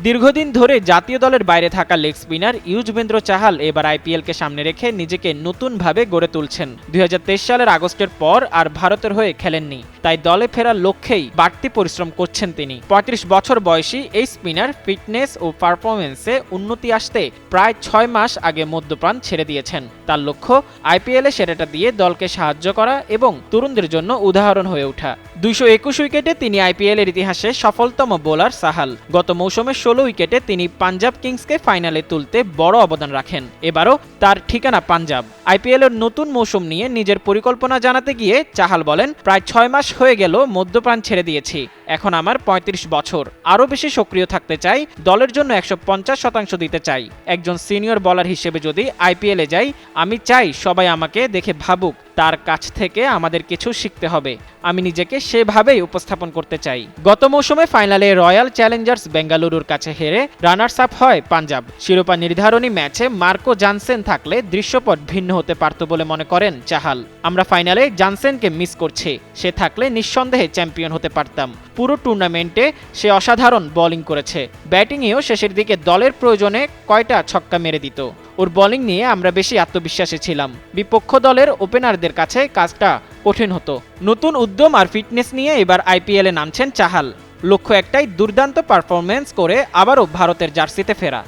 দীর্ঘদিন ধরে জাতীয় দলের বাইরে থাকা লেগ স্পিনার ইউজবেন্দ্র চাহাল এবার আইপিএলকে সামনে রেখে নিজেকে নতুনভাবে গড়ে তুলছেন। ২০২৩ সালের আগস্টের পর আর ভারতের হয়ে খেলেননি, তাই দলে ফেরার লক্ষ্যেই বাড়তি পরিশ্রম করছেন তিনি। ৩৫ বছর বয়সী এই স্পিনার ফিটনেস ও পারফরমেন্সে উন্নতি আসতে প্রায় ৬ মাস আগে মদ্যপান ছেড়ে দিয়েছেন। তার লক্ষ্য আইপিএলে সেরাটা দিয়ে দলকে সাহায্য করা এবং তরুণদের জন্য উদাহরণ হয়ে ওঠা। ২২১ উইকেটে তিনি আইপিএলের ইতিহাসে সফলতম বোলার সাহাল। গত মৌসুমে ১৬ উইকেটে তিনি পাঞ্জাব কিংসকে ফাইনালে তুলতে বড় অবদান রাখেন। এবারও তার ঠিকানা পাঞ্জাব। আইপিএলের নতুন মৌসুম নিয়ে নিজের পরিকল্পনা জানাতে গিয়ে চাহাল বলেন, প্রায় ৬ মাস হয়ে গেল মদ্যপান ছেড়ে দিয়েছি। এখন আমার ৩৫ বছর, আরও বেশি সক্রিয় থাকতে চাই, দলের জন্য ১৫০% দিতে চাই। একজন সিনিয়র বোলার হিসেবে যদি আইপিএলে যাই, আমি চাই সবাই আমাকে দেখে ভাবুক তার কাছ থেকে আমাদের কিছু শিখতে হবে। আমি নিজেকে সেভাবেই উপস্থাপন করতে চাই। গত মৌসুমে ফাইনালে রয়্যাল চ্যালেঞ্জার্স বেঙ্গালুরুর কাছে হেরে রানার্স আপ হয় পাঞ্জাব। শিরোপা নির্ধারণী ম্যাচে মার্কো জানসেন থাকলে দৃশ্যপট ভিন্ন হতে পারত বলে মনে করেন চাহাল। আমরা ফাইনালে জানসেনকে মিস করছি, সে থাকলে নিঃসন্দেহে চ্যাম্পিয়ন হতে পারতাম। পুরো টুর্নামেন্টে সে অসাধারণ বোলিং করেছে, ব্যাটিংয়েও শেষের দিকে দলের প্রয়োজনে কয়টা ছক্কা মেরে দিত। ওর বোলিং নিয়ে আমরা বেশি আত্মবিশ্বাসী ছিলাম, বিপক্ষ দলের ওপেনারদের কাছে কাজটা কঠিন হতো। নতুন উদ্যম আর ফিটনেস নিয়ে এবার আইপিএলে নামছেন চাহাল। লক্ষ্য একটাই, দুর্দান্ত পারফরমেন্স করে আবারও ভারতের জার্সিতে ফেরা।